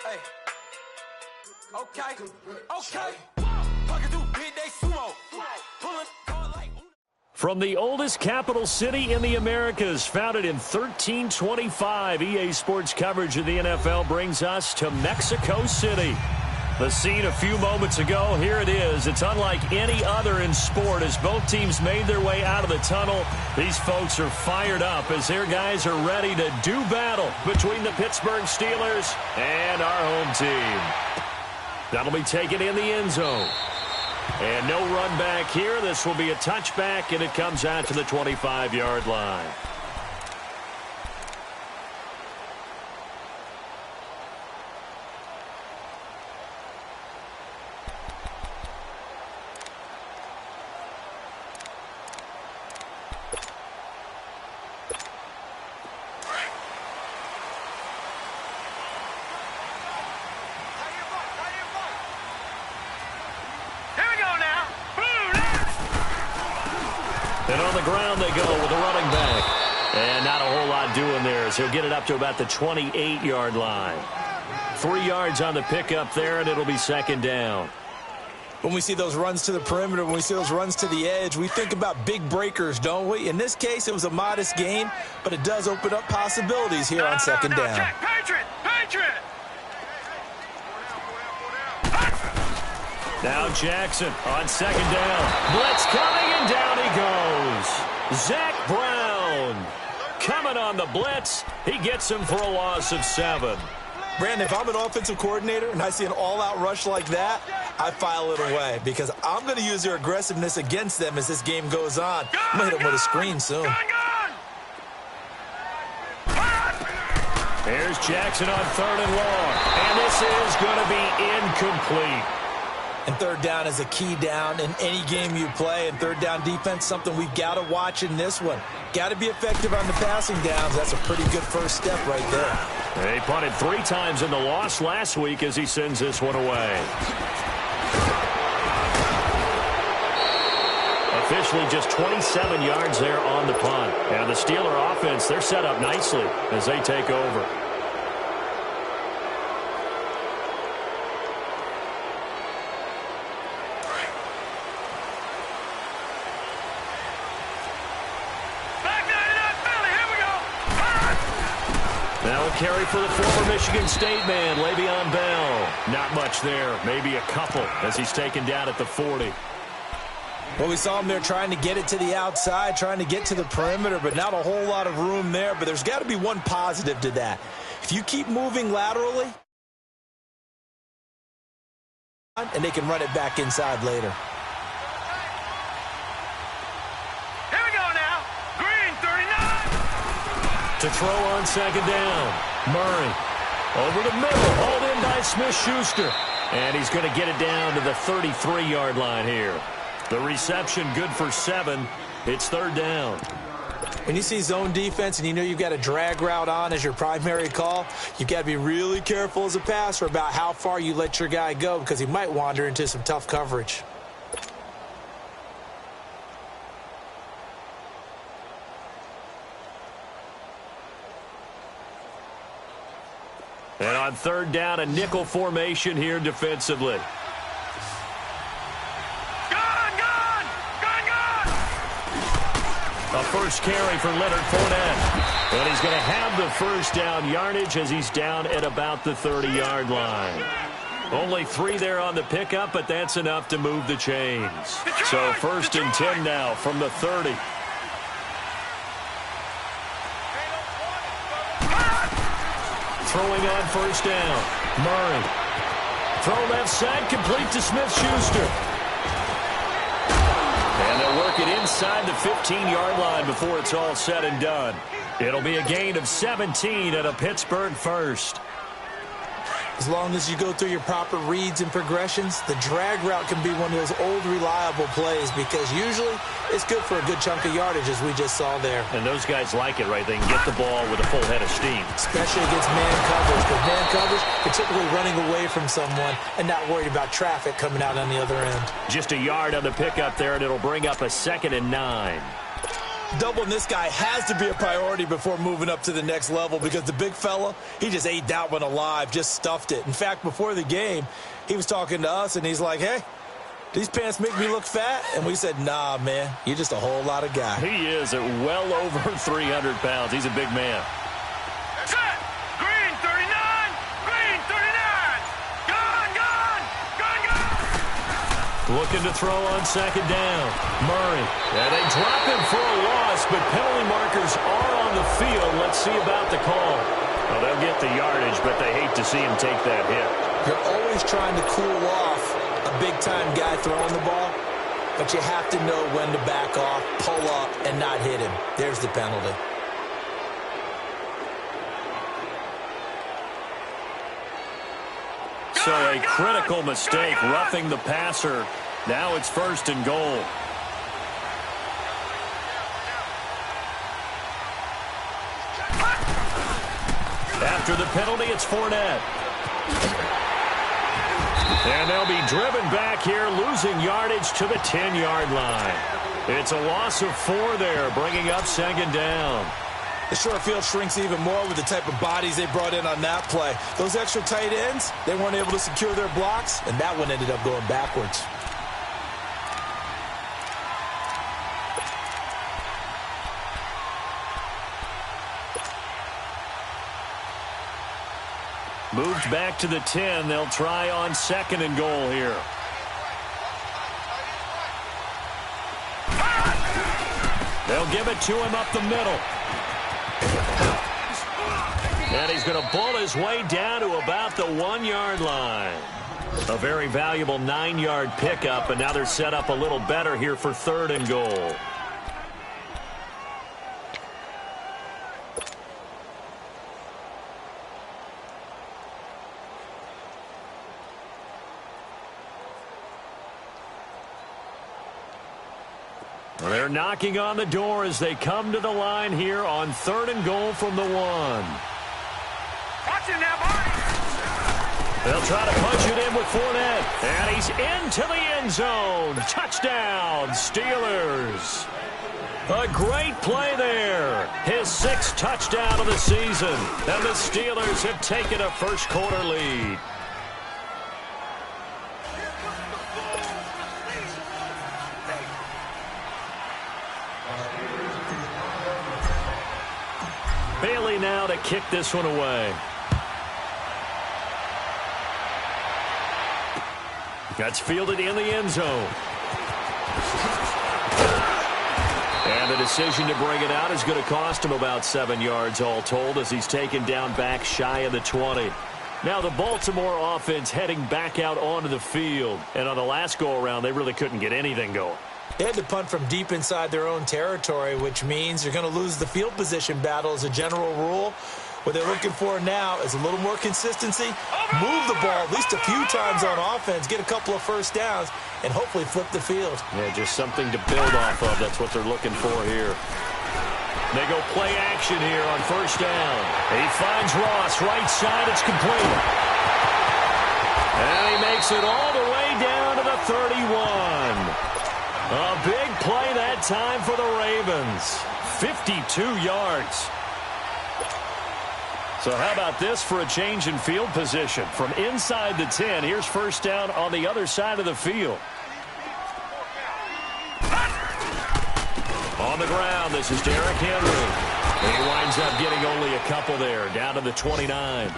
Hey. Okay. Pucking through big day sumo. Pulling car like. From the oldest capital city in the Americas, founded in 1325, EA Sports coverage of the NFL brings us to Mexico City. The scene a few moments ago, here it is. It's unlike any other in sport as both teams made their way out of the tunnel. These folks are fired up as their guys are ready to do battle between the Pittsburgh Steelers and our home team. That'll be taken in the end zone. And no run back here. This will be a touchback, and it comes out to the 25-yard line. And on the ground they go with a running back. And not a whole lot doing there as he'll get it up to about the 28-yard line. 3 yards on the pickup there, and it'll be second down. When we see those runs to the perimeter, when we see those runs to the edge, we think about big breakers, don't we? In this case, it was a modest gain, but it does open up possibilities here on second down. Check. Patriot! Now Jackson on second down. Blitz coming, and down he goes. Zach Brown coming on the blitz. He gets him for a loss of 7. Brandon, if I'm an offensive coordinator and I see an all-out rush like that, I file it away because I'm going to use their aggressiveness against them as this game goes on. I'm going to hit them with a screen soon. There's Jackson on 3rd and long. And this is going to be incomplete. And third down is a key down in any game you play. And third down defense, something we've got to watch in this one. Got to be effective on the passing downs. That's a pretty good first step right there. He punted 3 times in the loss last week as he sends this one away. Officially just 27 yards there on the punt. And the Steeler offense, they're set up nicely as they take over. Carry for the former Michigan State man, Le'Veon Bell. Not much there, maybe a couple as he's taken down at the 40. Well, we saw him there trying to get it to the outside, trying to get to the perimeter, but not a whole lot of room there. But there's got to be one positive to that. If you keep moving laterally, and they can run it back inside later. To throw on second down. Murray over the middle. Hauled in by Smith-Schuster. And he's going to get it down to the 33-yard line here. The reception good for 7. It's third down. When you see zone defense and you know you've got a drag route on as your primary call, you've got to be really careful as a passer about how far you let your guy go because he might wander into some tough coverage. And on third down, a nickel formation here defensively. Gone! A first carry for Leonard Fournette. And he's going to have the first down yardage as he's down at about the 30-yard line. Only 3 there on the pickup, but that's enough to move the chains. So first and 10 now from the 30. Throwing on first down. Murray. Throw left side, complete to Smith-Schuster. And they'll work it inside the 15-yard line before it's all said and done. It'll be a gain of 17 and a Pittsburgh first. As long as you go through your proper reads and progressions, the drag route can be one of those old reliable plays because usually it's good for a good chunk of yardage as we just saw there. And those guys like it, right? They can get the ball with a full head of steam. Especially against man coverage. Because man coverage, particularly running away from someone and not worried about traffic coming out on the other end. Just a yard on the pickup there, and it'll bring up a 2nd and 9. Doubling this guy has to be a priority before moving up to the next level because the big fella, he just ate that one alive, just stuffed it. In fact, before the game, he was talking to us, and he's like, hey, these pants make me look fat? And we said, nah, man, you're just a whole lot of guy. He is at well over 300 pounds. He's a big man. Set! Green 39! Green 39! Gone, gone! Gone, gone! Looking to throw on second down. Murray. Yeah, they drop him for a loss, but penalty markers are on the field. Let's see about the call. Well, they'll get the yardage, but they hate to see him take that hit. You're always trying to cool off a big-time guy throwing the ball, but you have to know when to back off, pull up, and not hit him. There's the penalty. So a critical mistake, roughing the passer. Now it's 1st and goal. After the penalty, it's Fournette. And they'll be driven back here, losing yardage to the 10-yard line. It's a loss of 4 there, bringing up 2nd down. The short field shrinks even more with the type of bodies they brought in on that play. Those extra tight ends, they weren't able to secure their blocks, and that one ended up going backwards. Moved back to the 10. They'll try on 2nd and goal here. They'll give it to him up the middle. And he's going to bull his way down to about the 1-yard line. A very valuable 9-yard pickup, and now they're set up a little better here for 3rd and goal. They're knocking on the door as they come to the line here on 3rd and goal from the 1. Watch it now, boy! They'll try to punch it in with Fournette. And he's into the end zone. Touchdown, Steelers. A great play there. His 6th touchdown of the season. And the Steelers have taken a first-quarter lead. Bailey now to kick this one away. That's fielded in the end zone. And the decision to bring it out is going to cost him about 7 yards all told as he's taken down back shy of the 20. Now the Baltimore offense heading back out onto the field. And on the last go-around, they really couldn't get anything going. They had to punt from deep inside their own territory, which means you're going to lose the field position battle as a general rule. What they're looking for now is a little more consistency, move the ball at least a few times on offense, get a couple of first downs, and hopefully flip the field. Yeah, just something to build off of. That's what they're looking for here. They go play action here on 1st down. He finds Ross, right side, it's complete. And he makes it all the way down to the 31. A big play that time for the Ravens. 52 yards. So how about this for a change in field position? From inside the 10, here's 1st down on the other side of the field. On the ground, this is Derrick Henry. And he winds up getting only a couple there, down to the 29.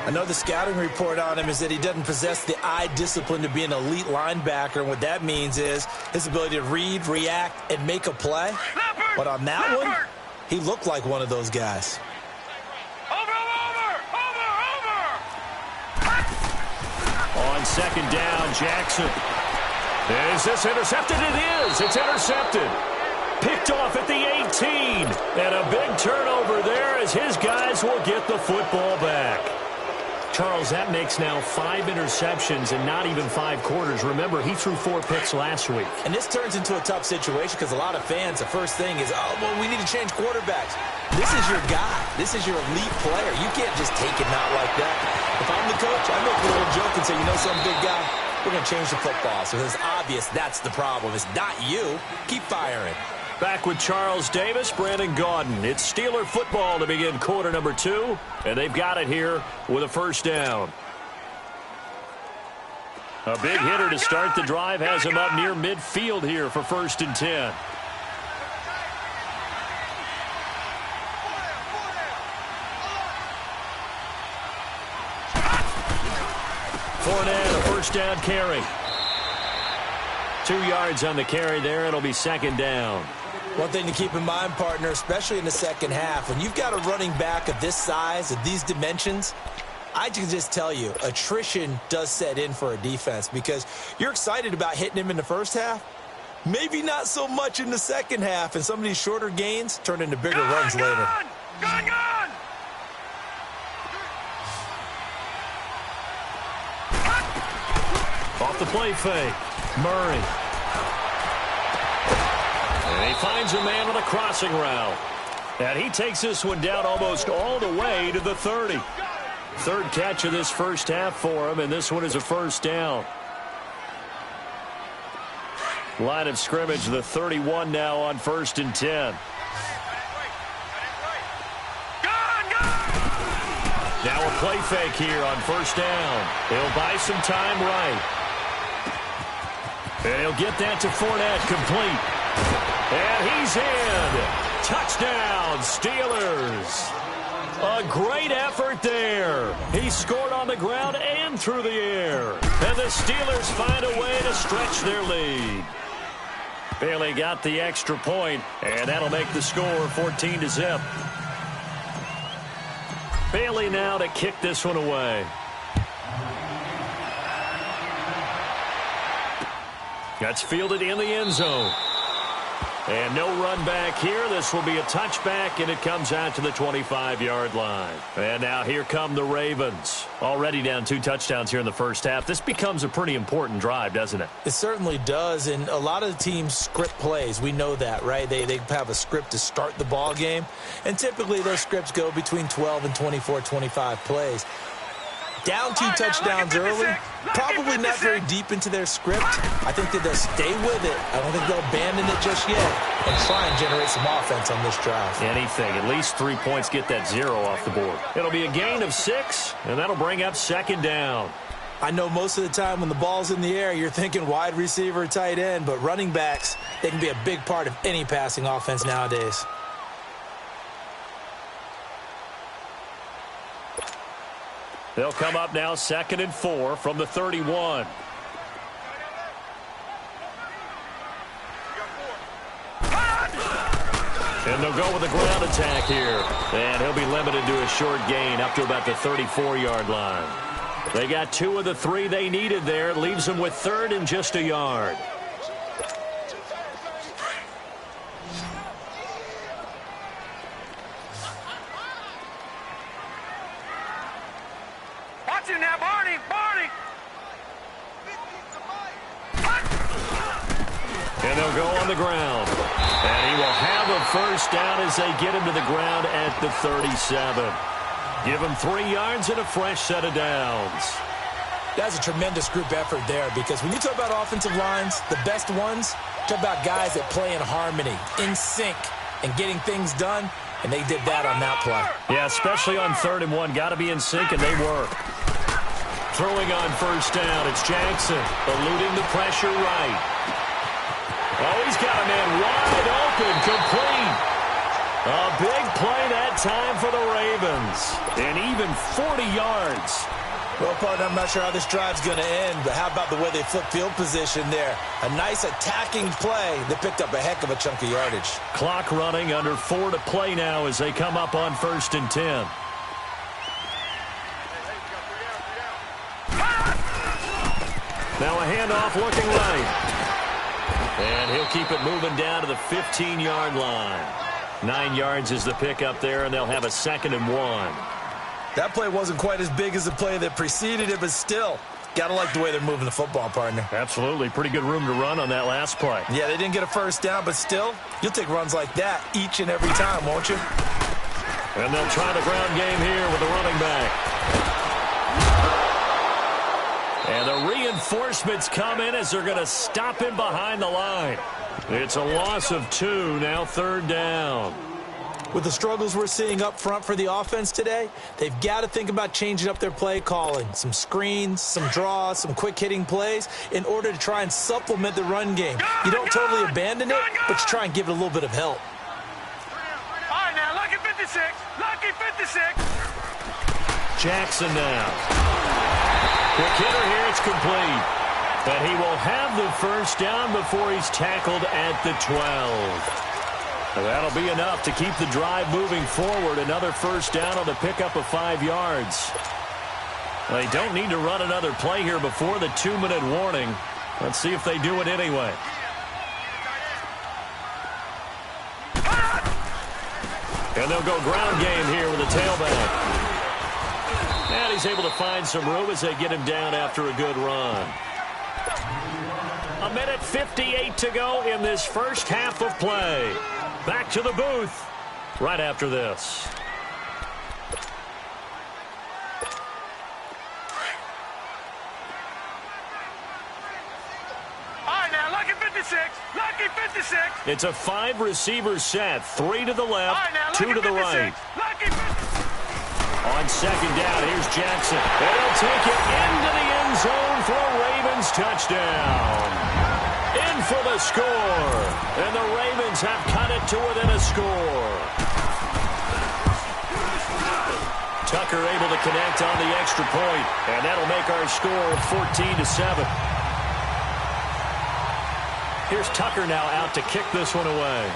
I know the scouting report on him is that he doesn't possess the eye discipline to be an elite linebacker, and what that means is his ability to read, react, and make a play. But on that one, he looked like one of those guys. On 2nd down, Jackson. Is this intercepted? It is. It's intercepted. Picked off at the 18. And a big turnover there as his guys will get the football back. Charles, that makes now 5 interceptions and not even 5 quarters. Remember, he threw 4 picks last week. And this turns into a tough situation because a lot of fans, the first thing is, oh, well, we need to change quarterbacks. This is your guy. This is your elite player. You can't just take him out like that. If I'm the coach, I make a little joke and say, you know, some big guy, we're going to change the football. So it's obvious that's the problem. It's not you. Keep firing. Back with Charles Davis, Brandon Gaudin. It's Steeler football to begin quarter number 2, and they've got it here with a first down. A big hitter to start the drive has him up near midfield here for 1st and 10. Fournette, a first down carry. 2 yards on the carry there. It'll be 2nd down. One thing to keep in mind, partner, especially in the second half, when you've got a running back of this size, of these dimensions, I can just tell you, attrition does set in for a defense because you're excited about hitting him in the first half. Maybe not so much in the second half, and some of these shorter gains turn into bigger runs later. Gone! Off the play fake, Murray. And he finds a man on a crossing route. And he takes this one down almost all the way to the 30. 3rd catch of this first half for him, and this one is a first down. Line of scrimmage, the 31 now on 1st and 10. Now a play fake here on 1st down. He'll buy some time right. And he'll get that to Fournette, complete. And he's in. Touchdown, Steelers. A great effort there. He scored on the ground and through the air. And the Steelers find a way to stretch their lead. Bailey got the extra point, and that'll make the score 14-0. Bailey now to kick this one away. That's fielded in the end zone. And no run back here. This will be a touchback, and it comes out to the 25-yard line. And now here come the Ravens. Already down 2 touchdowns here in the first half. This becomes a pretty important drive, doesn't it? It certainly does, and a lot of the teams script plays. We know that, right? They have a script to start the ball game, and typically those scripts go between 12 and 24, 25 plays. Down 2 touchdowns early, probably not very deep into their script. I think that they'll stay with it. I don't think they'll abandon it just yet and try and generate some offense on this drive. Anything. At least 3 points, get that 0 off the board. It'll be a gain of 6, and that'll bring up 2nd down. I know most of the time when the ball's in the air, you're thinking wide receiver, tight end, but running backs, they can be a big part of any passing offense nowadays. They'll come up now 2nd and 4 from the 31. And they'll go with a ground attack here. And he'll be limited to a short gain up to about the 34-yard line. They got 2 of the 3 they needed there. Leaves them with 3rd and just a yard. Now, Barney! And they'll go on the ground. And he will have a first down as they get him to the ground at the 37. Give him 3 yards and a fresh set of downs. That's a tremendous group effort there because when you talk about offensive lines, the best ones, talk about guys that play in harmony, in sync, and getting things done, and they did that on that play. Yeah, especially on 3rd and 1. Got to be in sync, and they were. Throwing on first down, it's Jackson, eluding the pressure right. Oh, he's got a man wide open, complete. A big play that time for the Ravens. And even 40 yards. Well, partner, I'm not sure how this drive's going to end, but how about the way they flip field position there? A nice attacking play that picked up a heck of a chunk of yardage. Clock running, under 4 to play now as they come up on 1st and 10. Now a handoff looking right. And he'll keep it moving down to the 15-yard line. 9 yards is the pickup there, and they'll have a 2nd and 1. That play wasn't quite as big as the play that preceded it, but still, got to like the way they're moving the football, partner. Absolutely. Pretty good room to run on that last play. Yeah, they didn't get a first down, but still, you'll take runs like that each and every time, won't you? And they'll try the ground game here with the running back. And the reinforcements come in as they're going to stop him behind the line. It's a loss of 2, now 3rd down. With the struggles we're seeing up front for the offense today, they've got to think about changing up their play calling. Some screens, some draws, some quick-hitting plays in order to try and supplement the run game. You don't totally abandon it, but you try and give it a little bit of help. All right, now, lucky 56. Lucky 56. Jackson now. Quick hitter here, it's complete. But he will have the first down before he's tackled at the 12. That'll be enough to keep the drive moving forward. Another first down on the pickup of 5 yards. They don't need to run another play here before the 2-minute warning. Let's see if they do it anyway. And they'll go ground game here with a tailback. And he's able to find some room as they get him down after a good run. 1:58 to go in this first half of play. Back to the booth right after this. All right, now, lucky 56. Lucky 56. It's a 5-receiver set. 3 to the left, All right, now, 2 to the 56. right. Lucky 56. On second down, here's Jackson. And he'll take it into the end zone for a Ravens touchdown. In for the score. And the Ravens have cut it to within a score. Tucker able to connect on the extra point. And that'll make our score 14-7. Here's Tucker now out to kick this one away.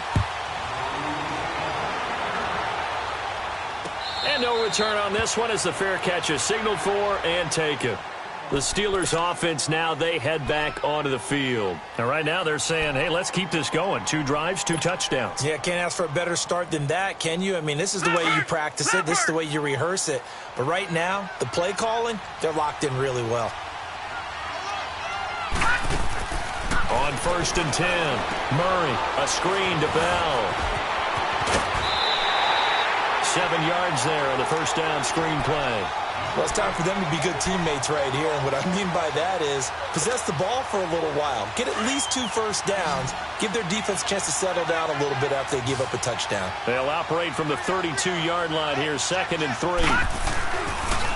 And no return on this one as the fair catch is signaled for and taken. The Steelers offense now, they head back onto the field. And right now they're saying, hey, let's keep this going. 2 drives, 2 touchdowns. Yeah, can't ask for a better start than that, can you? I mean, this is the way you practice it. This is the way you rehearse it. But right now, the play calling, they're locked in really well. On 1st and 10, Murray, a screen to Bell. 7 yards there on the first down screen play. Well, it's time for them to be good teammates right here. And what I mean by that is possess the ball for a little while. Get at least 2 first downs. Give their defense a chance to settle down a little bit after they give up a touchdown. They'll operate from the 32-yard line here, 2nd and 3.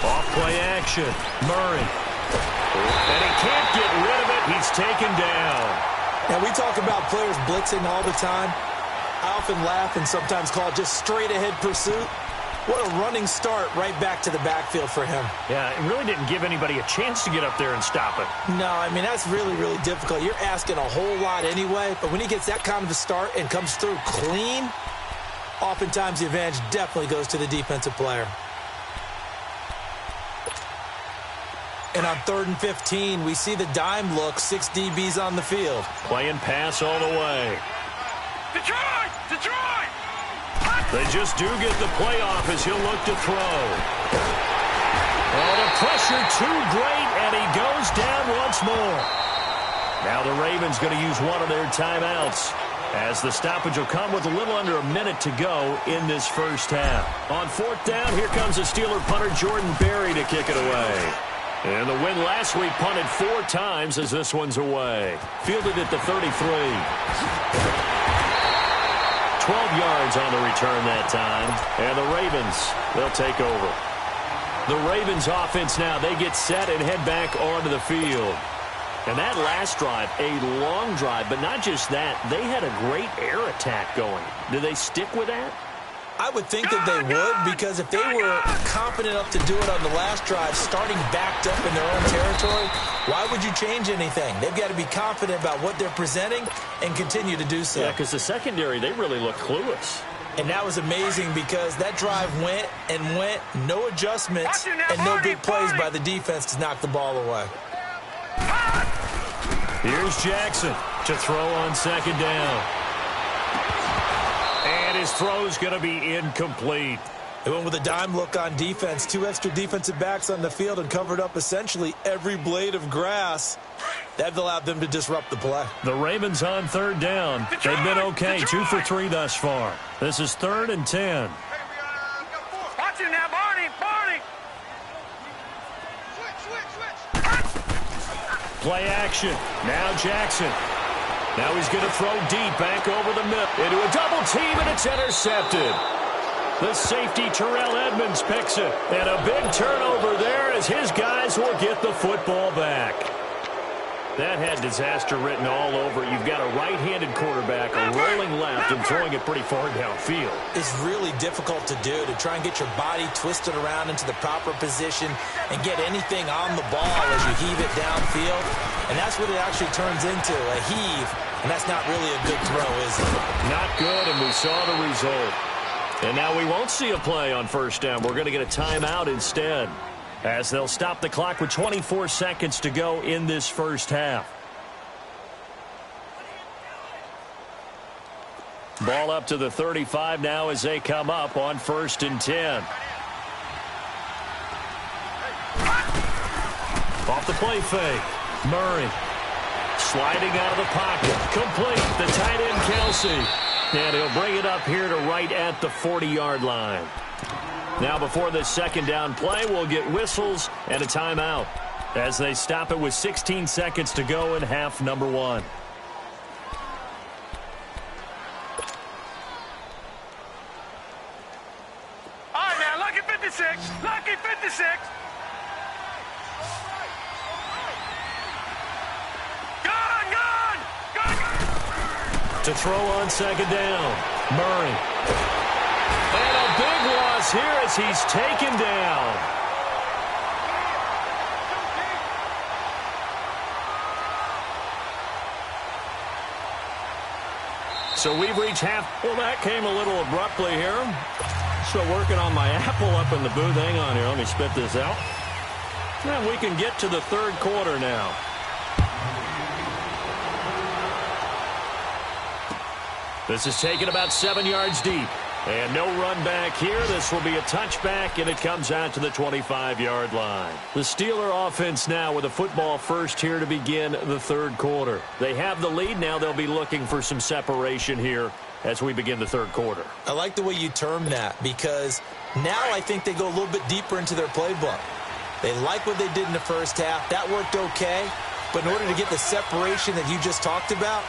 Off play action. Murray. And he can't get rid of it. He's taken down. Now, we talk about players blitzing all the time. I often laugh and sometimes call it just straight-ahead pursuit. What a running start right back to the backfield for him. Yeah, it really didn't give anybody a chance to get up there and stop it. No, I mean, that's really, really difficult. You're asking a whole lot anyway, but when he gets that kind of a start and comes through clean, oftentimes the advantage definitely goes to the defensive player. And on 3rd and 15, we see the dime look, 6 DBs on the field. Playing pass all the way. Detroit! Detroit! They just do get the play off as he'll look to throw. Oh, the pressure too great, and he goes down once more. Now the Ravens going to use one of their timeouts as the stoppage will come with a little under a minute to go in this first half. On 4th down, here comes the Steeler punter Jordan Berry to kick it away. And the win last week punted 4 times as this one's away. Fielded at the 33. 12 yards on the return that time. And the Ravens, they'll take over. The Ravens offense now, they get set and head back onto the field. And that last drive, a long drive, but not just that, they had a great air attack going. Do they stick with that? I would think that they would, because if they were confident enough to do it on the last drive, starting backed up in their own territory, why would you change anything? They've got to be confident about what they're presenting and continue to do so. Yeah, because the secondary, they really look clueless. And that was amazing because that drive went and went, no adjustments, and no big plays by the defense to knock the ball away. Here's Jackson to throw on 2nd down. And his throw's going to be incomplete. They went with a dime look on defense. 2 extra defensive backs on the field and covered up essentially every blade of grass. That allowed them to disrupt the play. The Ravens on 3rd down. They've been okay, 2 for 3 thus far. This is 3rd and 10. Watch it now, Barney! Barney! Play action. Now Jackson. Now he's going to throw deep back over the middle. Into a double team, and it's intercepted. The safety, Terrell Edmonds, picks it. And a big turnover there as his guys will get the football back. That had disaster written all over. You've got a right-handed quarterback, a rolling left, and throwing it pretty far downfield. It's really difficult to do, to try and get your body twisted around into the proper position and get anything on the ball as you heave it downfield. And that's what it actually turns into, a heave. And that's not really a good throw, is it? Not good, and we saw the result. And now we won't see a play on first down. We're going to get a timeout instead, as they'll stop the clock with 24 seconds to go in this first half. Ball up to the 35 now as they come up on 1st and 10. Off the play fake. Murray sliding out of the pocket. Complete. The tight end, Kelsey. And he'll bring it up here to right at the 40-yard line. Now before this second down play, we'll get whistles and a timeout as they stop it with 16 seconds to go in half number 1. All right, now, lucky 56. Lucky 56. To throw on second down. Murray. And a big loss here as he's taken down. So we've reached half. Well, that came a little abruptly here. Still working on my apple up in the booth. Hang on here. Let me spit this out. And we can get to the third quarter now. This is taken about 7 yards deep. And no run back here. This will be a touchback, and it comes out to the 25-yard line. The Steeler offense now with a football first here to begin the third quarter. They have the lead. Now they'll be looking for some separation here as we begin the third quarter. I like the way you term that, because now I think they go a little bit deeper into their playbook. They like what they did in the first half. That worked okay. But in order to get the separation that you just talked about,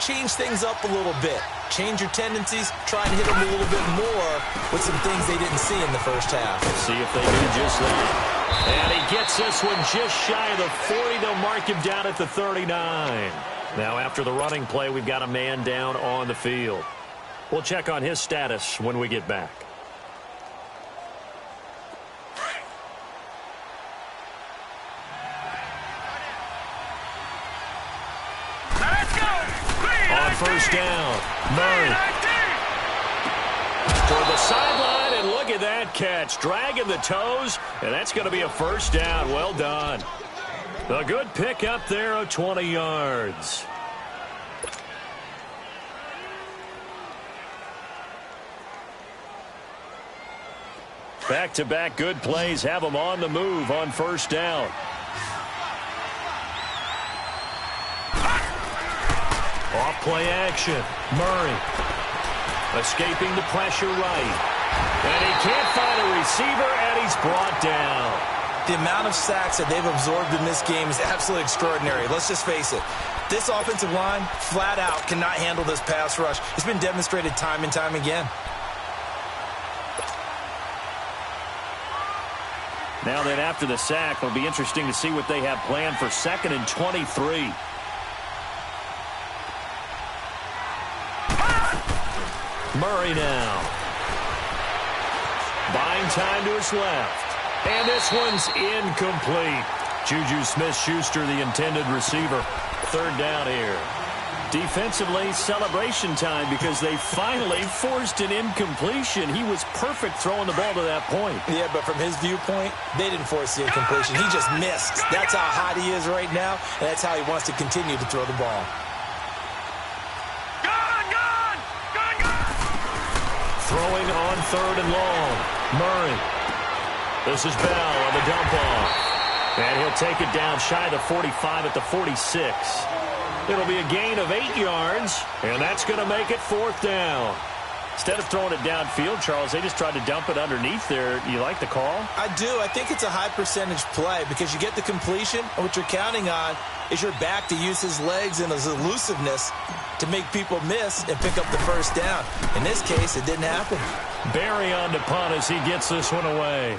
change things up a little bit. Change your tendencies. Try and hit them a little bit more with some things they didn't see in the first half. See if they do just that. And he gets this one just shy of the 40. They'll mark him down at the 39. Now after the running play, we've got a man down on the field. We'll check on his status when we get back. First down. Murray. For the sideline, and look at that catch. Dragging the toes, and that's going to be a first down. Well done. A good pick up there of 20 yards. Back-to-back good plays have them on the move on first down. Off play action. Murray escaping the pressure right. And he can't find a receiver, and he's brought down. The amount of sacks that they've absorbed in this game is absolutely extraordinary. Let's just face it. This offensive line, flat out, cannot handle this pass rush. It's been demonstrated time and time again. Now then, after the sack, it'll be interesting to see what they have planned for 2nd and 23. Murray now. Buying time to his left. And this one's incomplete. Juju Smith-Schuster, the intended receiver. Third down here. Defensively, celebration time because they finally forced an incompletion. He was perfect throwing the ball to that point. Yeah, but from his viewpoint, they didn't force the incompletion. He just missed. That's how hot he is right now, and that's how he wants to continue to throw the ball. Throwing on 3rd and long. Murray. This is Bell on the dump off. And he'll take it down shy of the 45 at the 46. It'll be a gain of 8 yards, and that's going to make it 4th down. Instead of throwing it downfield, Charles, they just tried to dump it underneath there. You like the call? I do. I think it's a high percentage play because you get the completion, and what you're counting on is your back to use his legs and his elusiveness to make people miss and pick up the first down. In this case, it didn't happen. Barry on to punt as he gets this one away.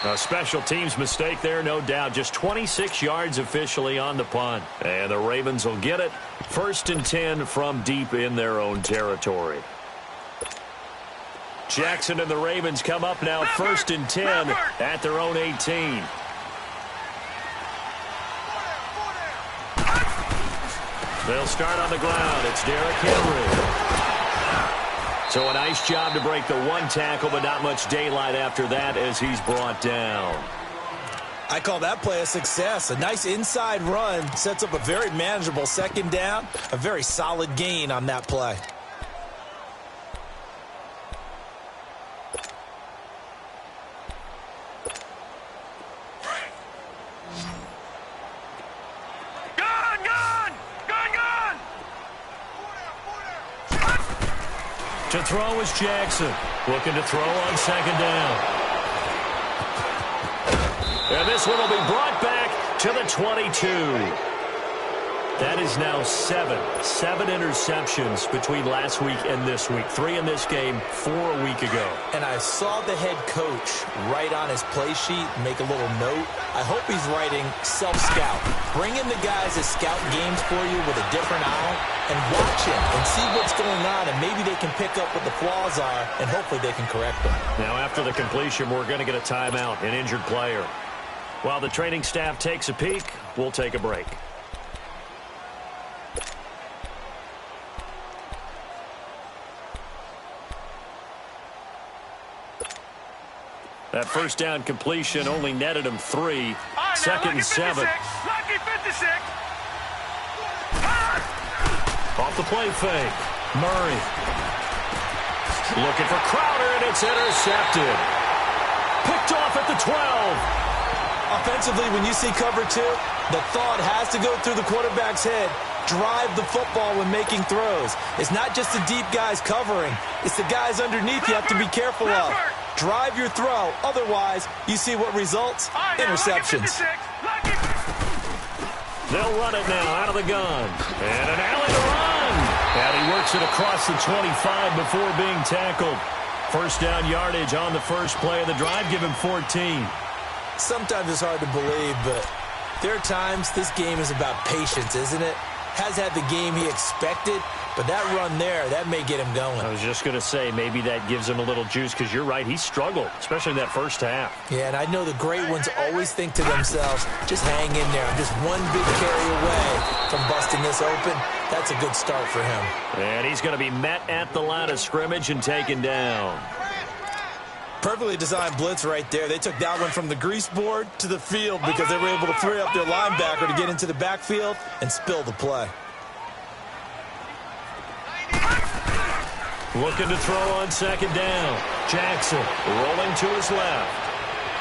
A special teams mistake there, no doubt. Just 26 yards officially on the punt. And the Ravens will get it. 1st and 10 from deep in their own territory. Jackson and the Ravens come up now 1st and 10 at their own 18. They'll start on the ground. It's Derrick Henry. So a nice job to break the one tackle, but not much daylight after that as he's brought down. I call that play a success. A nice inside run sets up a very manageable 2nd down. A very solid gain on that play. To throw is Jackson. Looking to throw on 2nd down. And this one will be brought back to the 22. That is now 7 interceptions between last week and this week. 3 in this game, 4 a week ago. And I saw the head coach write on his play sheet, make a little note. I hope he's writing self-scout. Bring in the guys that scout games for you with a different eye and watch him and see what's going on, and maybe they can pick up what the flaws are, and hopefully they can correct them. Now after the completion, we're going to get a timeout, an injured player. While the training staff takes a peek, we'll take a break. That 1st down completion only netted him 3. 2nd and 7. Lucky 56. Off the play fake. Murray. Looking for Crowder, and it's intercepted. Picked off at the 12. Offensively, when you see cover 2, the thought has to go through the quarterback's head. Drive the football when making throws. It's not just the deep guys covering. It's the guys underneath you have to be careful of. Drive your throw. Otherwise, you see what results? Interceptions. They'll run it now out of the gun. And an alley to run. And he works it across the 25 before being tackled. 1st down yardage on the first play of the drive. Give him 14. Sometimes it's hard to believe, but there are times this game is about patience, isn't it? Has had the game he expected, but that run there, that may get him going. I was just going to say, maybe that gives him a little juice, because you're right, he struggled, especially in that 1st half. Yeah, and I know the great ones always think to themselves, just hang in there. I'm just one big carry away from busting this open. That's a good start for him. And he's going to be met at the line of scrimmage and taken down. Perfectly designed blitz right there. They took that one from the grease board to the field because they were able to free up their linebacker to get into the backfield and spill the play. Looking to throw on 2nd down. Jackson rolling to his left.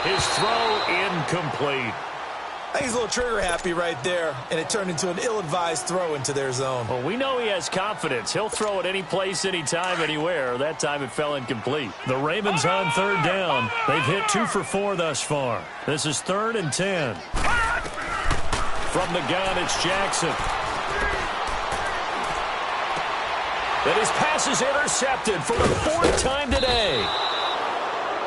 His throw incomplete. I think he's a little trigger happy right there, and it turned into an ill-advised throw into their zone. Well, we know he has confidence. He'll throw it any place, anytime, anywhere. That time it fell incomplete. The Ravens on 3rd down. They've hit 2 for 4 thus far. This is 3rd and 10. From the gun, it's Jackson. And his pass is intercepted for the 4th time today.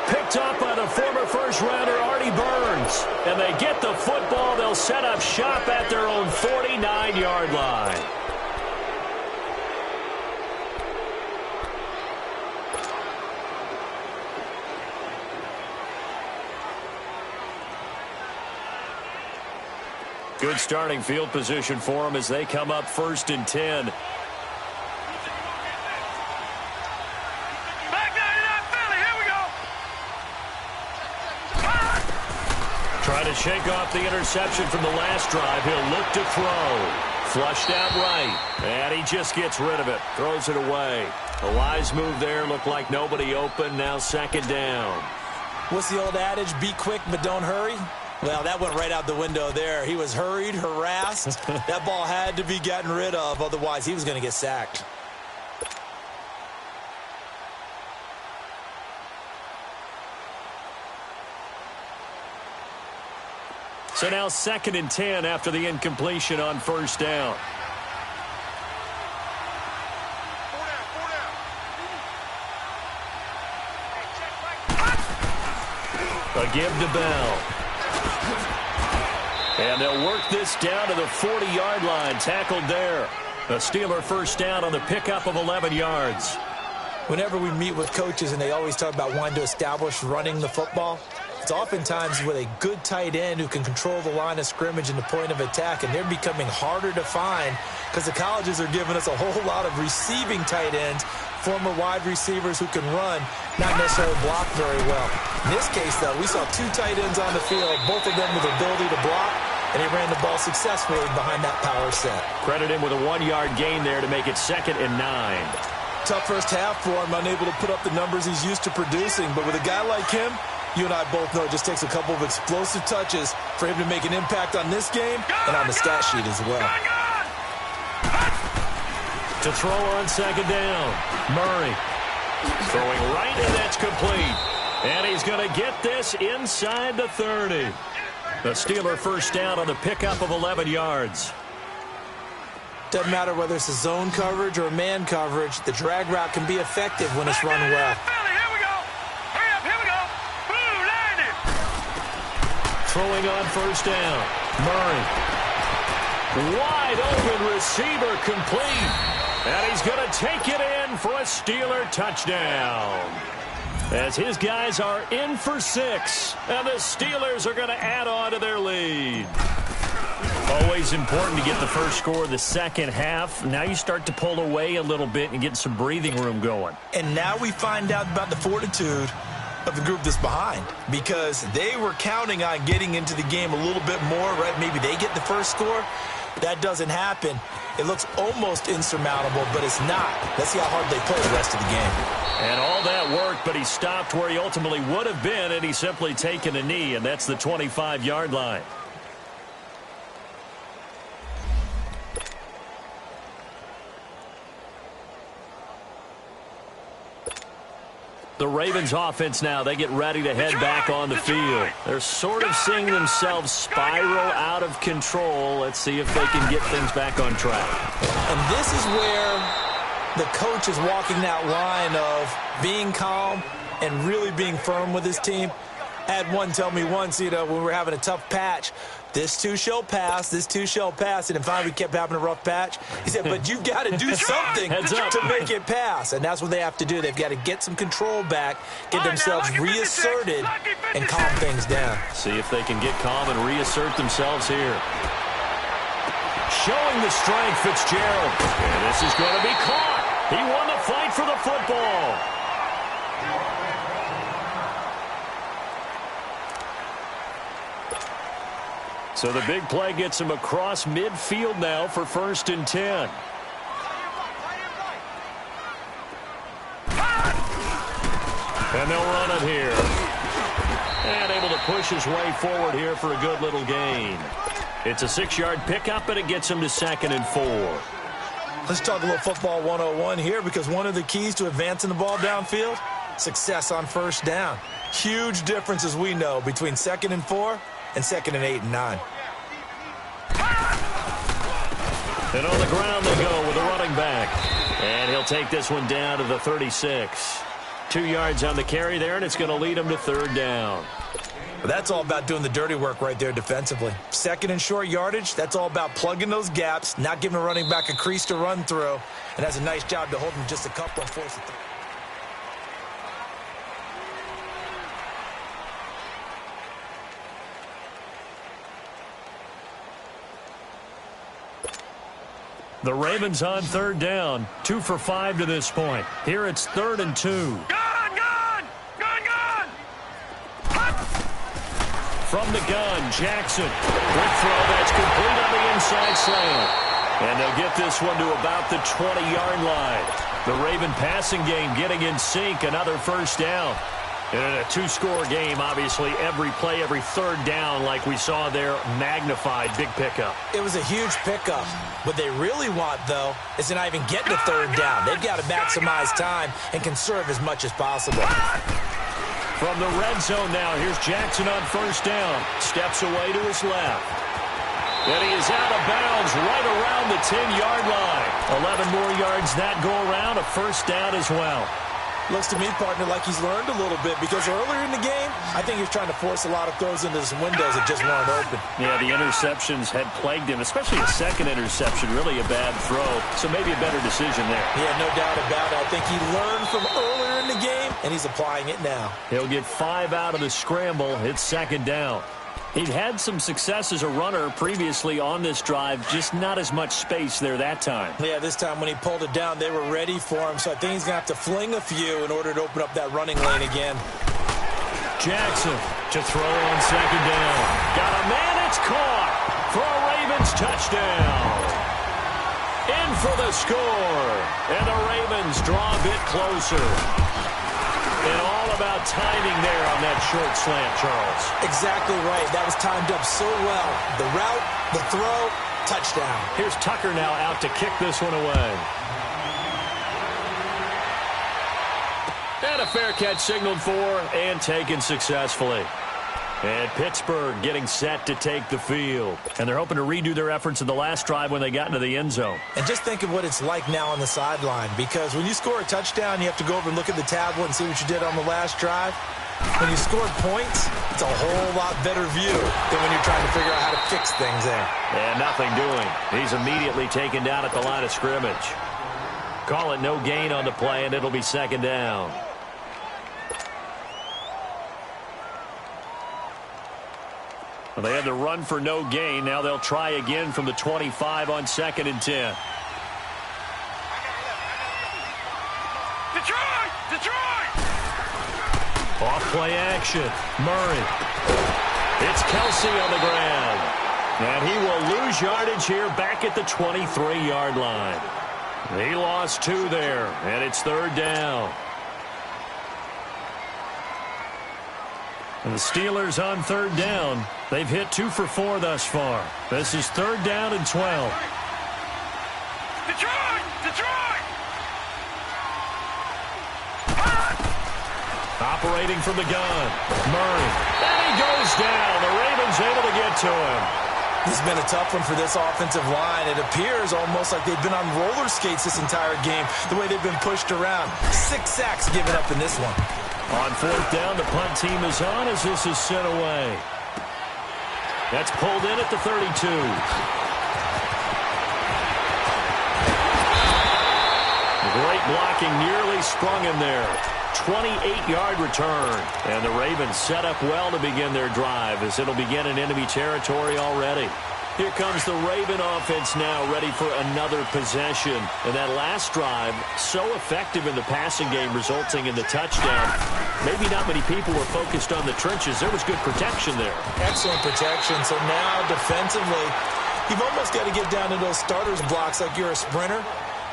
Picked up by the former first-rounder Artie Burns. And they get the football. They'll set up shop at their own 49-yard line. Good starting field position for them as they come up 1st and 10. Trying to shake off the interception from the last drive. He'll look to throw. Flushed out right. And he just gets rid of it. Throws it away. A wise move there. Looked like nobody open. Now 2nd down. What's the old adage? Be quick, but don't hurry. Well, that went right out the window there. He was hurried, harassed. That ball had to be gotten rid of, otherwise he was going to get sacked. So now 2nd and 10 after the incompletion on first down. A give to Bell. And they'll work this down to the 40-yard line. Tackled there. A Steeler first down on the pickup of 11 yards. Whenever we meet with coaches and they always talk about wanting to establish running the football, it's oftentimes with a good tight end who can control the line of scrimmage and the point of attack, and they're becoming harder to find because the colleges are giving us a whole lot of receiving tight ends, former wide receivers who can run, not necessarily block very well. In this case, though, we saw 2 tight ends on the field, both of them with the ability to block, and he ran the ball successfully behind that power set. Credit him with a 1-yard gain there to make it 2nd and 9. Tough first half for him, unable to put up the numbers he's used to producing, but with a guy like him, you and I both know it just takes a couple of explosive touches for him to make an impact on this game and on the stat sheet as well. To throw on 2nd down. Murray throwing right, and that's complete. And he's going to get this inside the 30. The Steeler first down on the pickup of 11 yards. Doesn't matter whether it's a zone coverage or a man coverage, the drag route can be effective when it's run well. Throwing on first down. Murray. Wide open receiver complete. And he's going to take it in for a Steeler touchdown. As his guys are in for 6. And the Steelers are going to add on to their lead. Always important to get the first score of the second half. Now you start to pull away a little bit and get some breathing room going. And now we find out about the fortitude of the group that's behind, because they were counting on getting into the game a little bit more, right? Maybe they get the first score. That doesn't happen. It looks almost insurmountable, but it's not. Let's see how hard they play the rest of the game. And all that work, but he stopped where he ultimately would have been, and he's simply taken a knee, and that's the 25-yard line. The Ravens offense now, they get ready to head back on the field. They're sort of seeing themselves spiral out of control. Let's see if they can get things back on track. And this is where the coach is walking that line of being calm and really being firm with his team. I had one tell me once, when we were having a tough patch, this too shall pass, this too shall pass. And finally we kept having a rough patch. He said, but you've got to do something to make it pass. And that's what they have to do. They've got to get some control back, get themselves reasserted, and calm things down. See if they can get calm and reassert themselves here. Showing the strength, Fitzgerald. And this is going to be caught. He won the fight for the football. So the big play gets him across midfield now for 1st and 10. And they'll run it here. And able to push his way forward here for a good little gain. It's a 6-yard pickup, and it gets him to 2nd and 4. Let's talk a little football 101 here, because one of the keys to advancing the ball downfield, success on first down. Huge difference, as we know, between 2nd and 4 and 2nd and 8 and 9. And on the ground they go with the running back. And he'll take this one down to the 36. 2 yards on the carry there, and it's going to lead him to 3rd down. But that's all about doing the dirty work right there defensively. 2nd and short yardage, that's all about plugging those gaps, not giving a running back a crease to run through. And that's a nice job to hold him just a couple and force it through. The Ravens on 3rd down. 2 for 5 to this point. Here it's 3rd and 2. Gun! From the gun, Jackson. Quick throw that's complete on the inside slant. And they'll get this one to about the 20-yard line. The Raven passing game getting in sync. Another first down. In a two-score game, obviously, every play, every third down, like we saw there, magnified. Big pickup. It was a huge pickup. What they really want, though, is to not even get to third down. They've got to maximize time and conserve as much as possible. From the red zone now, here's Jackson on first down. Steps away to his left. And he is out of bounds right around the 10-yard line. 11 more yards that go around, a first down as well. Looks to me, partner, like he's learned a little bit because earlier in the game, I think he was trying to force a lot of throws into some windows that just weren't open. Yeah, the interceptions had plagued him, especially the second interception, really a bad throw. So maybe a better decision there. Yeah, no doubt about it. I think he learned from earlier in the game, and he's applying it now. He'll get 5 out of the scramble. It's second down. He'd had some success as a runner previously on this drive, just not as much space there that time. Yeah, this time when he pulled it down, they were ready for him, so I think he's going to have to fling a few in order to open up that running lane again. Jackson to throw on second down. Got a man, it's caught for a Ravens touchdown. In for the score, and the Ravens draw a bit closer. And all about timing there on that short slant, Charles. Exactly right. That was timed up so well. The route, the throw, touchdown. Here's Tucker now out to kick this one away. And a fair catch signaled for and taken successfully. And Pittsburgh getting set to take the field. And they're hoping to redo their efforts in the last drive when they got into the end zone. And just think of what it's like now on the sideline, because when you score a touchdown, you have to go over and look at the tablet and see what you did on the last drive. When you scored points, it's a whole lot better view than when you're trying to figure out how to fix things there. And nothing doing. He's immediately taken down at the line of scrimmage. Call it no gain on the play, and it'll be second down. Well, they had the run for no gain. Now they'll try again from the 25 on 2nd and 10. Detroit! Detroit! Off play action. Murray. It's Kelsey on the ground. And he will lose yardage here back at the 23-yard line. He lost 2 there, and it's third down. And the Steelers on third down. They've hit 2 for 4 thus far. This is third down and 12. Detroit! Detroit! Operating from the gun. Murray. And he goes down. The Ravens able to get to him. This has been a tough one for this offensive line. It appears almost like they've been on roller skates this entire game, the way they've been pushed around. 6 sacks given up in this one. On fourth down, the punt team is on as this is sent away. That's pulled in at the 32. Great blocking, nearly sprung him there. 28-yard return. And the Ravens set up well to begin their drive as it'll begin in enemy territory already. Here comes the Raven offense now, ready for another possession. And that last drive, so effective in the passing game, resulting in the touchdown. Maybe not many people were focused on the trenches. There was good protection there. Excellent protection. So now, defensively, you've almost got to get down to those starters blocks like you're a sprinter.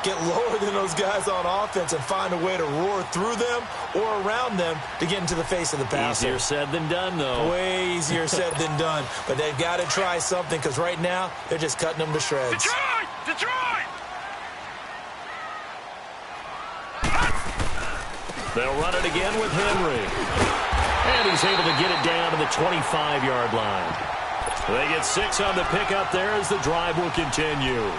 Get lower than those guys on offense and find a way to roar through them or around them to get into the face of the passer. Easier said than done, though. Way easier said than done. But they've got to try something because right now they're just cutting them to shreds. Detroit! Detroit! They'll run it again with Henry. And he's able to get it down to the 25-yard line. They get 6 on the pickup there as the drive will continue.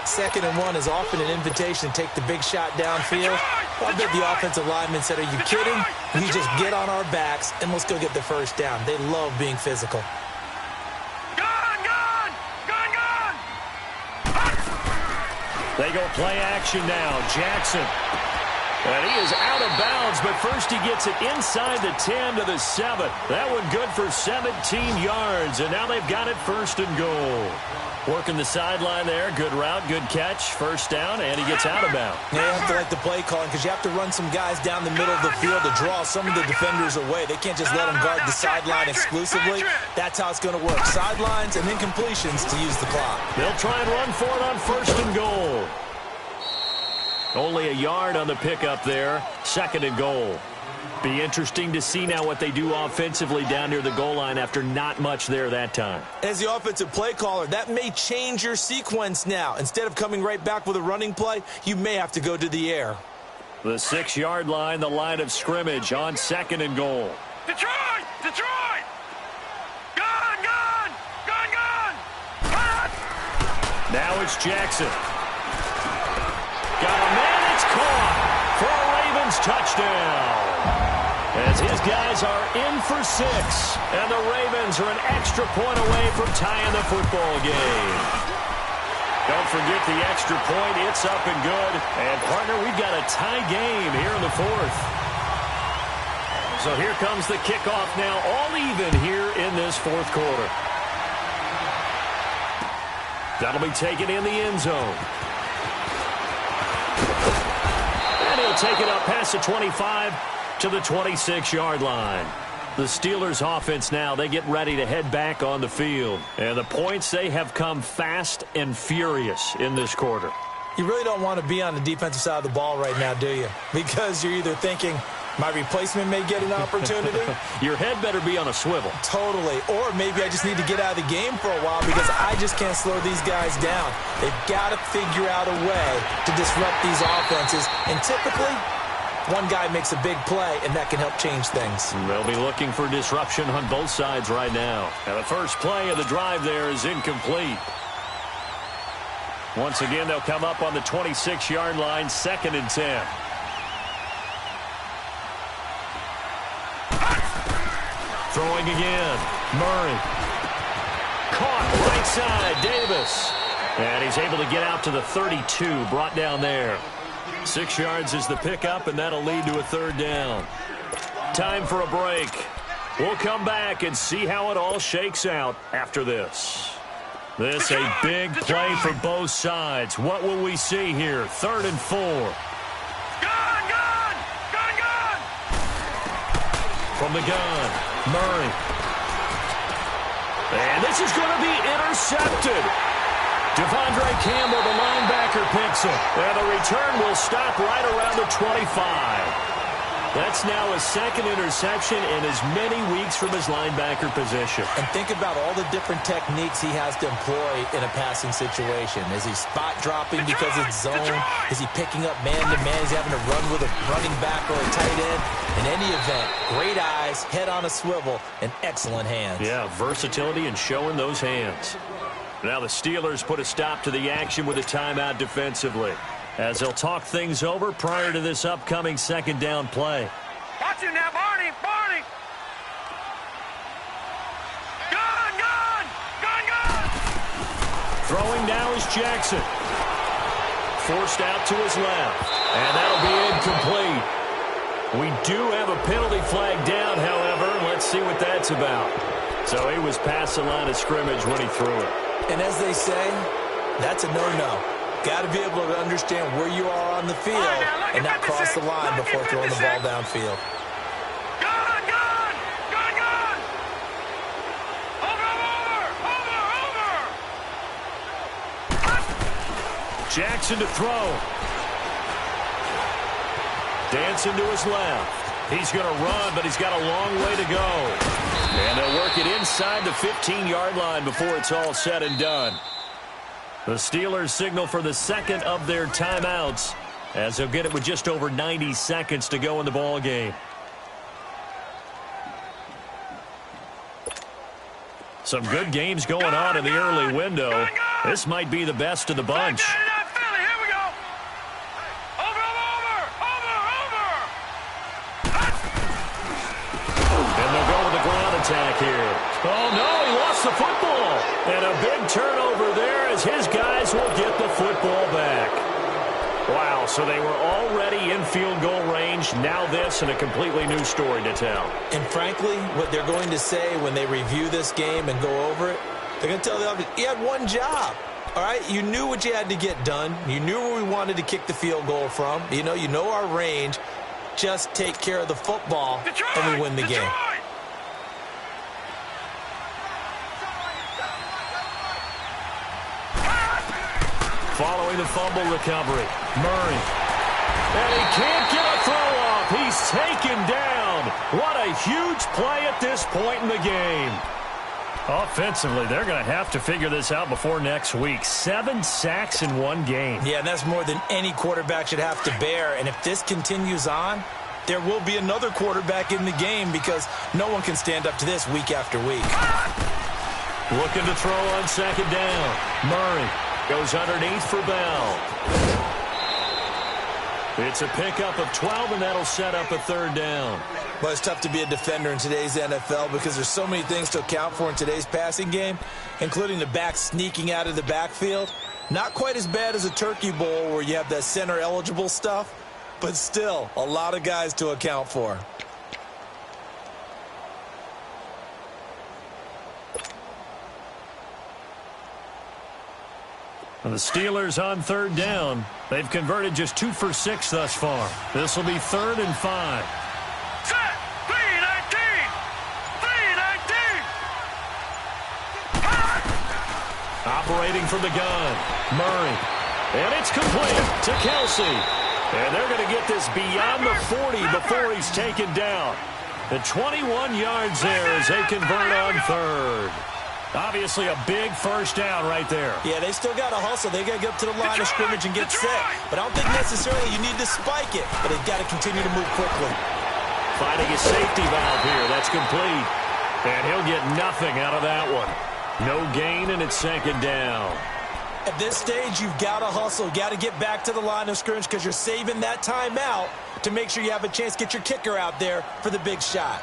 2nd and 1 is often an invitation to take the big shot downfield. I bet the offensive lineman said, are you kidding? We just get on our backs and let's go get the first down. They love being physical. Gun! Gun! Gun! Gun! They go play action now. Jackson. And he is out of bounds, but first he gets it inside the 10 to the 7. That one good for 17 yards, and now they've got it first and goal. Working the sideline there. Good route, good catch. First down, and he gets out of bounds. You have to like the play calling because you have to run some guys down the middle of the field to draw some of the defenders away. They can't just let them guard the sideline exclusively. That's how it's going to work. Sidelines and then completions to use the clock. They'll try and run for it on first and goal. Only a yard on the pickup there. 2nd and goal. Be interesting to see now what they do offensively down near the goal line after not much there that time. As the offensive play caller, that may change your sequence now. Instead of coming right back with a running play, you may have to go to the air. The 6-yard line, the line of scrimmage on 2nd and goal. Detroit! Detroit! Gun! Gun! Gun! Gun! Gun! Now it's Jackson. Got a man, it's caught for a Ravens touchdown. As his guys are in for 6, and the Ravens are an extra point away from tying the football game. Don't forget the extra point. It's up and good. And, partner, we've got a tie game here in the 4th. So here comes the kickoff now, all even here in this 4th quarter. That'll be taken in the end zone. And he'll take it up past the 25 to the 26-yard line. The Steelers offense now, they get ready to head back on the field. And the points, they have come fast and furious in this quarter. You really don't want to be on the defensive side of the ball right now, do you? Because you're either thinking, my replacement may get an opportunity. Your head better be on a swivel. Totally. Or maybe I just need to get out of the game for a while because I just can't slow these guys down. They've got to figure out a way to disrupt these offenses. And typically, one guy makes a big play, and that can help change things. They'll be looking for disruption on both sides right now. And the first play of the drive there is incomplete. Once again, they'll come up on the 26-yard line, 2nd and 10. Throwing again. Murray. Caught right side. Davis. And he's able to get out to the 32. Brought down there. 6 yards is the pickup, and that'll lead to a 3rd down. Time for a break. We'll come back and see how it all shakes out after this. This a big play for both sides. What will we see here? 3rd and 4. Gun! Gun! Gun! Gun! From the gun, Murray. And this is going to be intercepted. Devondre Campbell, the linebacker, picks it. And the return will stop right around the 25. That's now his 2nd interception in as many weeks from his linebacker position. And think about all the different techniques he has to employ in a passing situation. Is he spot dropping because it's zone? Is he picking up man-to-man? Is he having to run with a running back or a tight end? In any event, great eyes, head on a swivel, and excellent hands. Yeah, versatility and showing those hands. Now the Steelers put a stop to the action with a timeout defensively, as they'll talk things over prior to this upcoming 2nd down play. Watch him now, Barney! Barney! Gun! Gun! Gun! Gun! Throwing now is Jackson. Forced out to his left. And that'll be incomplete. We do have a penalty flag down, however. Let's see what that's about. So he was past the line of scrimmage when he threw it. And as they say, that's a no-no. Got to be able to understand where you are on the field and not cross the line before throwing the ball downfield. Gun! Gun! Gun! Gun! Over! Jackson to throw. Dancing to his left. He's going to run, but he's got a long way to go. And they'll work it inside the 15-yard line before it's all said and done. The Steelers signal for the 2nd of their timeouts, as they'll get it with just over 90 seconds to go in the ball game. Some good games going on in the early window. This might be the best of the bunch. Attack here. Oh, no, he lost the football. And a big turnover there as his guys will get the football back. Wow, so they were already in field goal range. Now this and a completely new story to tell. And frankly, what they're going to say when they review this game and go over it, they're going to tell the offense, you had one job. All right, you knew what you had to get done. You knew where we wanted to kick the field goal from. You know our range. Just take care of the football, and we win the game. Following the fumble recovery, Murray. And he can't get a throw off. He's taken down. What a huge play at this point in the game. Offensively, they're going to have to figure this out before next week. 7 sacks in one game. Yeah, and that's more than any quarterback should have to bear. And if this continues on, there will be another quarterback in the game because no one can stand up to this week after week. Looking to throw on second down. Murray goes underneath for Bell. It's a pickup of 12, and that'll set up a third down. Well, it's tough to be a defender in today's NFL because there's so many things to account for in today's passing game, including the back sneaking out of the backfield. Not quite as bad as a turkey bowl where you have that center-eligible stuff, but still a lot of guys to account for. And the Steelers on third down. They've converted just 2 for 6 thus far. This will be 3rd and 5. Set. 3-19. 3-19. Operating from the gun. Murray. And it's complete to Kelsey. And they're going to get this beyond the 40 before he's taken down. The 21 yards there as they convert on third. Obviously a big first down right there. Yeah, they still got to hustle. They got to get up to the line of scrimmage and get set. But I don't think necessarily you need to spike it. But they've got to continue to move quickly. Finding a safety valve here. That's complete. And he'll get nothing out of that one. No gain, and it's second down. At this stage, you've got to hustle. Got to get back to the line of scrimmage because you're saving that timeout to make sure you have a chance to get your kicker out there for the big shot.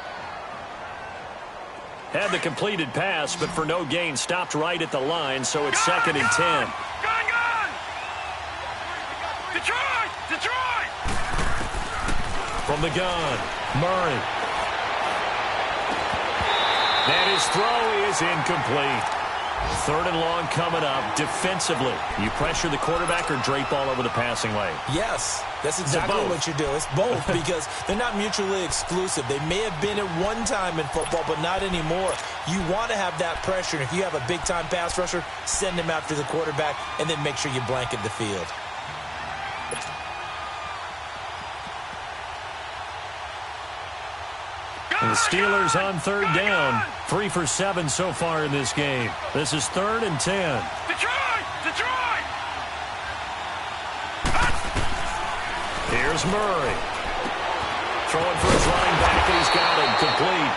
Had the completed pass, but for no gain, stopped right at the line, so it's 2nd and 10. Gun! Detroit! Detroit! From the gun, Murray. And his throw is incomplete. 3rd and long coming up. Defensively, you pressure the quarterback or drape all over the passing lane? Yes, that's exactly what you do. It's both because they're not mutually exclusive. They may have been at one time in football, but not anymore. You want to have that pressure, and if you have a big-time pass rusher, send him after the quarterback, and then make sure you blanket the field. And the Steelers on third down. 3 for 7 so far in this game. This is 3rd and 10. Detroit! Detroit! Here's Murray. Throwing for his running back, and he's got him complete.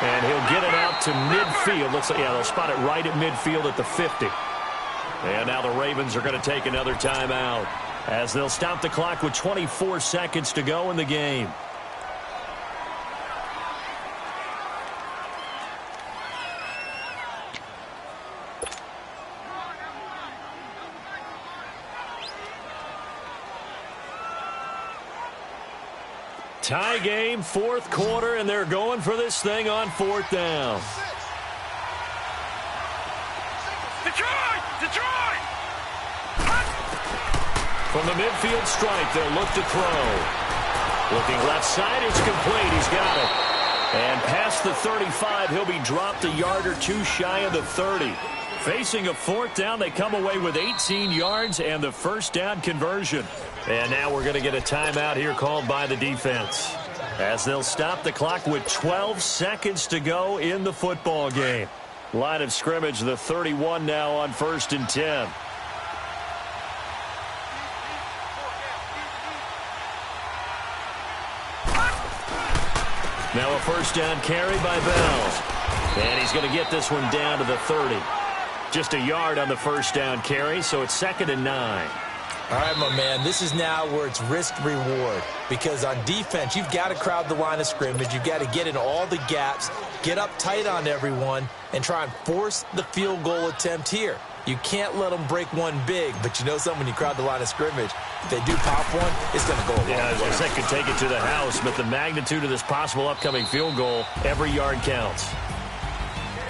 And he'll get it out to midfield. Looks like, yeah, they'll spot it right at midfield at the 50. And now the Ravens are going to take another timeout as they'll stop the clock with 24 seconds to go in the game. Tie game, 4th quarter, and they're going for this thing on 4th down. Detroit! Detroit! From the midfield stripe, they'll look to throw. Looking left side, it's complete. He's got it. And past the 35, he'll be dropped a yard or two shy of the 30. Facing a 4th down, they come away with 18 yards and the first down conversion. And now we're going to get a timeout here called by the defense, as they'll stop the clock with 12 seconds to go in the football game. Line of scrimmage, the 31 now on 1st and 10. Now a first down carry by Bell. And he's going to get this one down to the 30. Just a yard on the first down carry, so it's 2nd and 9. All right, my man, this is now where it's risk-reward because on defense, you've got to crowd the line of scrimmage. You've got to get in all the gaps, get up tight on everyone, and try and force the field goal attempt here. You can't let them break one big, but you know something, when you crowd the line of scrimmage, if they do pop one, it's going to go a long way. Yeah, as I said, could take it to the house, but the magnitude of this possible upcoming field goal, every yard counts.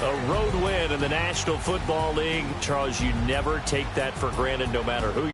A road win in the National Football League. Charles, you never take that for granted no matter who